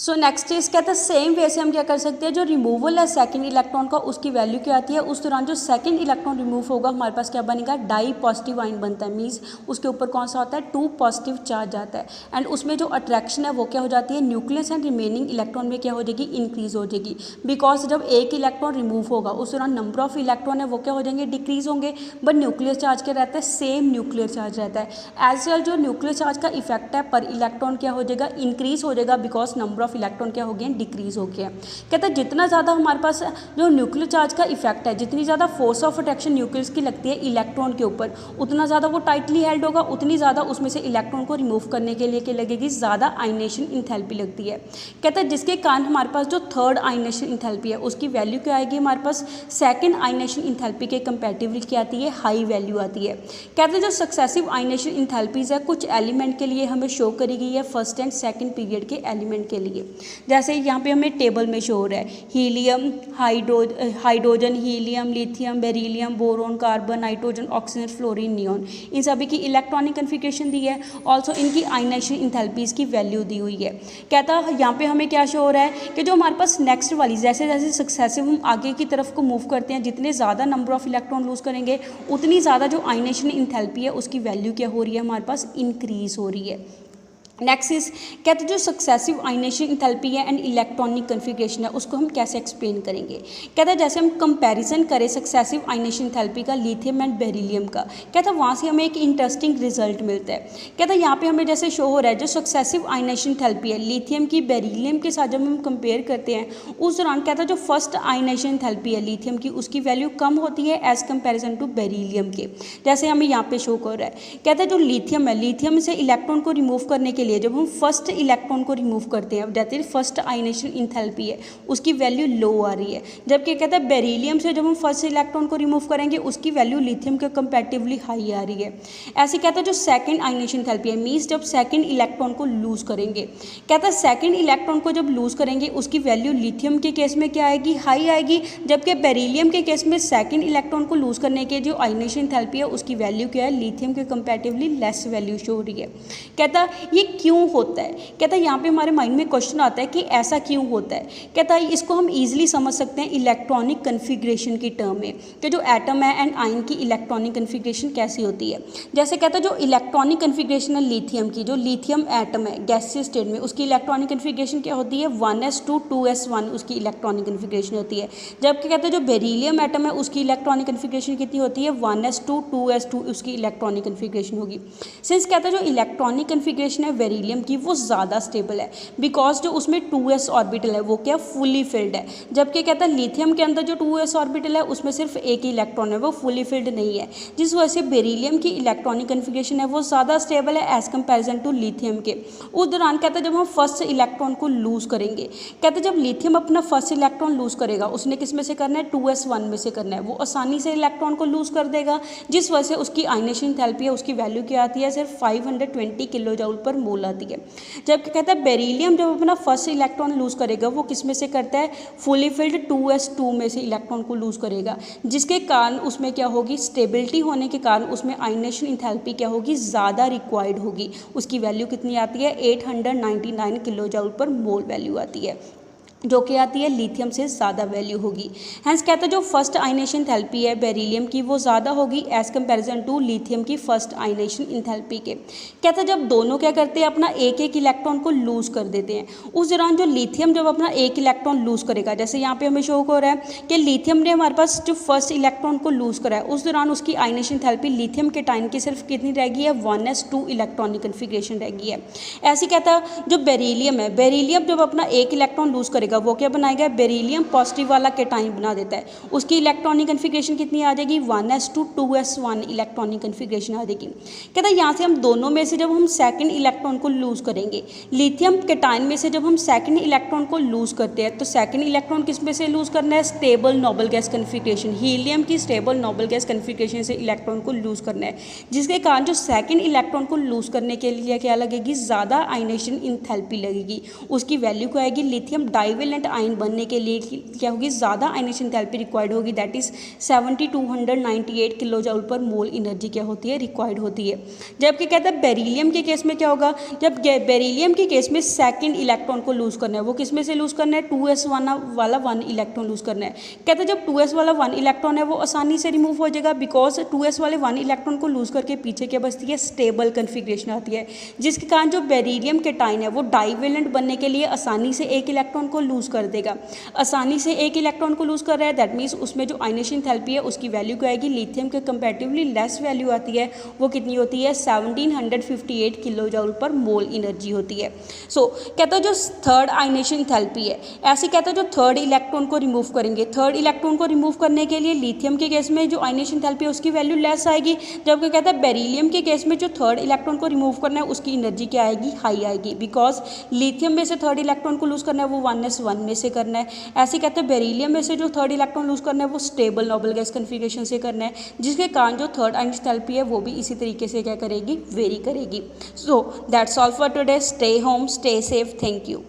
So next is कहता है same way से हम क्या कर सकते हैं, जो रिमूवल है सेकंड इलेक्ट्रॉन का उसकी वैल्यू क्या आती है, उस दौरान जो सेकंड इलेक्ट्रॉन रिमूव होगा हमारे पास क्या बनेगा, डाई पॉजिटिव आयन बनता है। मीन्स उसके ऊपर कौन सा होता है, 2 पॉजिटिव चार्ज आता है एंड उसमें जो अट्रैक्शन है वो क्या हो जाती है, न्यूक्लियस एंड रिमेनिंग इलेक्ट्रॉन में क्या हो जाएगी, इंक्रीज हो जाएगी। बिकॉज जब एक इलेक्ट्रॉन रिमूव होगा उस दौरान नंबर ऑफ इलेक्ट्रॉन है वो क्या हो जाएंगे, डिक्रीज होंगे, बट न्यूक्लियर चार्ज क्या रहता है, सेम न्यूक्लियर चार्ज रहता है। एज वेल जो न्यूक्लियर चार्ज का इफेक्ट है पर इलेक्ट्रॉन क्या हो जाएगा, इंक्रीज हो जाएगा, बिकॉज नंबर ऑफ इलेक्ट्रॉन क्या हो गया, डिक्रीज हो गया। कहता है जितना ज़्यादा हमारे पास जो न्यूक्लियर चार्ज का इफेक्ट है, जितनी ज़्यादा फोर्स ऑफ अट्रैक्शन न्यूक्लियस की लगती है इलेक्ट्रॉन के ऊपर, उतना ज़्यादा वो टाइटली हेल्ड होगा, उतनी ज़्यादा उसमें से इलेक्ट्रॉन को रिमूव करने के लिए क्या लगेगी, ज़्यादा आयनेशन इंथैल्पी लगती है। कहता है जिसके कारण हमारे पास जो थर्ड आयनेशन इंथैल्पी है उसकी वैल्यू क्या आएगी, हमारे पास सेकेंड आयनेशन इंथैल्पी के कंपैरेटिवली क्या आती है, हाई वैल्यू आती है। कहते हैं जो सक्सेसिव आयनेशन इंथैल्पीज है कुछ एलिमेंट के लिए हमें शो करी गई है फर्स्ट एंड सेकेंड पीरियड के एलिमेंट के लिए। जैसे यहाँ पे हमें टेबल में शो हो रहा है helium, hydrogen, helium, lithium, beryllium, boron, carbon, nitrogen, oxygen, fluorine, neon, इन सभी की इलेक्ट्रॉनिक कन्फिग्रेशन दी है। ऑल्सो इनकी आयनेशन इंथैल्पीज की वैल्यू दी हुई है। कहता है यहाँ पे हमें क्या शो हो रहा है कि जो हमारे पास नेक्स्ट वाली जैसे जैसे सक्सेसिव हम आगे की तरफ को मूव करते हैं, जितने ज़्यादा नंबर ऑफ इलेक्ट्रॉन लूज करेंगे उतनी ज़्यादा जो आयनेशन इंथैल्पी है उसकी वैल्यू क्या हो रही है, हमारे पास इंक्रीज हो रही है। नेक्स्ट इज कहते हैं जो सक्सेसिव आयनेशन इंथैल्पी है एंड इलेक्ट्रॉनिक कन्फिग्रेशन है उसको हम कैसे एक्सप्लेन करेंगे। कहता है जैसे हम कंपैरिजन करें सक्सेसिव आयनेशन इंथैल्पी का लिथियम एंड बेरिलियम का, कहता है वहाँ से हमें एक इंटरेस्टिंग रिजल्ट मिलता है। कहता है यहाँ पे हमें जैसे शो हो रहा है जो सक्सेसिव आयनेशन इंथैल्पी है लिथियम की बेरिलियम के साथ जब हम कंपेयर करते हैं उस दौरान कहता है जो फर्स्ट आयनेशन इंथैल्पी है लिथियम की उसकी वैल्यू कम होती है एज कंपेरिजन टू बेरिलियम के। जैसे हमें यहाँ पे शो कर रहा है, कहता है जो लिथियम है लिथियम से इलेक्ट्रॉन को रिमूव करने के लिए जब हम फर्स्ट इलेक्ट्रॉन को रिमूव करते हैं जैसे फर्स्ट आयनेशन इंथैल्पी है उसकी वैल्यू लो आ रही है, जबकि कहता है बेरिलियम से जब हम फर्स्ट इलेक्ट्रॉन को रिमूव करेंगे उसकी वैल्यू लिथियम के कंपैरेटिवली हाई आ रही है। ऐसे कहता है जो सेकंड आयनेशन इंथैल्पी है मींस जब सेकंड इलेक्ट्रॉन को लूज करेंगे, कहता है सेकंड इलेक्ट्रॉन को जब लूज करेंगे उसकी वैल्यू लिथियम के केस में क्या आएगी, हाई आएगी, जबकि बेरिलियम के केस में सेकंड इलेक्ट्रॉन को लूज करने के जो आयनेशन इंथैल्पी है उसकी वैल्यू क्या है, लिथियम के कंपैरेटिवली लेस वैल्यू शो हो रही है। कहता ये क्यों होता है, कहता है यहाँ पे हमारे माइंड में क्वेश्चन आता है कि ऐसा क्यों होता है। कहता है इसको हम इजीली समझ सकते हैं इलेक्ट्रॉनिक कन्फिग्रेशन की टर्म में कि जो एटम है एंड आयन की इलेक्ट्रॉनिक कन्फिग्रेशन कैसी होती है। जैसे कहता है जो इलेक्ट्रॉनिक कन्फिग्रेशन है लिथियम की, जो लिथियम एटम है गैसियस स्टेट में उसकी इलेक्ट्रॉनिक कन्फिग्रेशन क्या होती है, 1s2 2s1 उसकी इलेक्ट्रॉनिक कन्फिग्रेशन होती है। जबकि कहते हैं जो बेरिलियम एटम है उसकी इलेक्ट्रॉनिक कन्फिग्रेशन कितनी होती है, 1s2 2s2 उसकी इलेक्ट्रॉनिक कन्फिग्रेशन होगी। सिंस कहता है जो इलेक्ट्रॉनिक कन्फिग्रेशन है बेरिलियम की वो ज़्यादा स्टेबल है बिकॉज जो उसमें 2s ऑर्बिटल है वो क्या फुली फिल्ड है, जबकि कहता है लिथियम के अंदर जो 2s ऑर्बिटल है उसमें सिर्फ एक ही इलेक्ट्रॉन है वो फुली फिल्ड नहीं है, जिस वजह से बेरिलियम की इलेक्ट्रॉनिक कन्फिग्रेशन है वो ज़्यादा स्टेबल है एज कंपेरिजन टू लिथियम के। उस दौरान कहता है जब हम फर्स्ट इलेक्ट्रॉन को लूज करेंगे, कहते हैं जब लिथियम अपना फर्स्ट इलेक्ट्रॉन लूज करेगा उसने किस में से करना है, 2s1 में से करना है, वो आसानी से इलेक्ट्रॉन को लूज कर देगा, जिस वजह से उसकी आयनेशन इंथैल्पी है उसकी वैल्यू क्या आती है, सिर्फ 520 किलो जूल पर मोल आती है। जबकि कहता है बेरिलियम जब अपना फर्स्ट इलेक्ट्रॉन लूज करेगा वो किस में से करता है, फुली फिल्ड 2s2 में से इलेक्ट्रॉन को लूज करेगा, जिसके कारण उसमें क्या होगी, स्टेबिलिटी होने के कारण उसमें आयनेशन इंथैल्पी क्या होगी, ज़्यादा रिक्वायर्ड होगी। उसकी वैल्यू कितनी आती है, 899 किलो जूल पर मोल वैल्यू आती है, जो कि आती है लिथियम से ज़्यादा वैल्यू होगी। हैंस कहता है जो फर्स्ट आयनेशन इंथैल्पी है बेरिलियम की वो ज़्यादा होगी एज कंपैरिजन टू लिथियम की फर्स्ट आयनेशन इंथैल्पी के। कहता है जब दोनों क्या करते हैं अपना एक एक इलेक्ट्रॉन को लूज कर देते हैं, उस दौरान जो लिथियम जब अपना एक इलेक्ट्रॉन लूज करेगा, जैसे यहाँ पे हमें शो हो रहा है कि लिथियम ने हमारे पास जो फर्स्ट इलेक्ट्रॉन को लूज करा है उस दौरान उसकी आयनेशन इंथैल्पी लिथियम के टाइम की सिर्फ कितनी रहेगी है, 1s2 इलेक्ट्रॉनिक कन्फिग्रेशन रहेगी है। ऐसे कहता है जो बेरिलियम है, बेरिलियम जब अपना एक इलेक्ट्रॉन लूज करेगा वो क्या बनाएगा, बेरिलियम पॉजिटिव वाला केटाइन बना देता है, उसकी इलेक्ट्रॉनिक कन्फिग्रेशन कितनी आ जाएगी, 1s2 2s1 इलेक्ट्रॉनिक कन्फिग्रेशन आ जाएगी। कहता है यहाँ से हम दोनों में से जब हम सेकंड इलेक्ट्रॉन को लूज करेंगे, लिथियम केटाइन में से जब हम सेकंड इलेक्ट्रॉन को लूज करते हैं तो सेकंड इलेक्ट्रॉन किस में से लूज करना है, stable noble gas configuration, helium की स्टेबल नोबल गैस कन्फिग्रेशन से इलेक्ट्रॉन को लूज करना है, जिसके कारण जो सेकंड इलेक्ट्रॉन को लूज करने के लिए क्या लगेगी, ज़्यादा आयनेशन इंथैल्पी लगेगी, उसकी वैल्यू क्या आएगी, लिथियम डाई डाईवेलेंट आयन बनने के लिए क्या होगी, ज़्यादा आयनेशन एंथैल्पी रिक्वायर्ड होगी, दैट इज़ 7298 किलो जूल पर मोल एनर्जी क्या होती है, रिक्वायर्ड होती है। जबकि कहता है बेरिलियम के केस में क्या होगा, जब बेरिलियम के केस में सेकंड इलेक्ट्रॉन को लूज़ करना है, वो किस में से लूज़ करना है, 2s वाला 1 इलेक्ट्रॉन लूज़ करना है। कहते हैं जब 2s वाला 1 इलेक्ट्रॉन है वो आसानी से रिमूव हो जाएगा, बिकॉज 2s वाले 1 इलेक्ट्रॉन को लूज़ करके पीछे क्या बचती है, स्टेबल कन्फिग्रेशन आती है, जिसके कारण जो बेरिलियम केटाइन है वो डाईवेलेंट बनने के लिए आसानी से एक इलेक्ट्रॉन को लूज़ कर देगा। आसानी से एक इलेक्ट्रॉन को लूज़ कर रहा है, दैट मीन्स उसमें जो आयनेशन एंथैल्पी है उसकी वैल्यू क्या आएगी, लिथियम के कंपैरेटिवली लेस वैल्यू आती है, वो कितनी होती है, 1758 किलो जूल पर मोल एनर्जी होती है। सो कहता है जो थर्ड आयनेशन एंथैल्पी है, ऐसे कहता है जो थर्ड इलेक्ट्रॉन को रिमूव करेंगे, थर्ड इलेक्ट्रॉन को रिमूव करने के लिए लिथियम के केस में जो आयनेशन एंथैल्पी है उसकी वैल्यू लेस आएगी, जबकि कहता है बेरिलियम के केस में जो थर्ड इलेक्ट्रॉन को रिमूव करना है उसकी एनर्जी क्या आएगी, हाई आएगी, बिकॉज लिथियम में से थर्ड इलेक्ट्रॉन को लूज़ करना है वो 1s1 में से करना है। ऐसे कहते हैं बेरिलियम में से जो थर्ड इलेक्ट्रॉन लूज़ करना है वो स्टेबल नोबल गैस कन्फिग्रेशन से करना है, जिसके कारण जो थर्ड आयनेशन एंथैल्पी है वो भी इसी तरीके से क्या करेगी, वेरी करेगी। So that's all for today. Stay home, stay safe, thank you.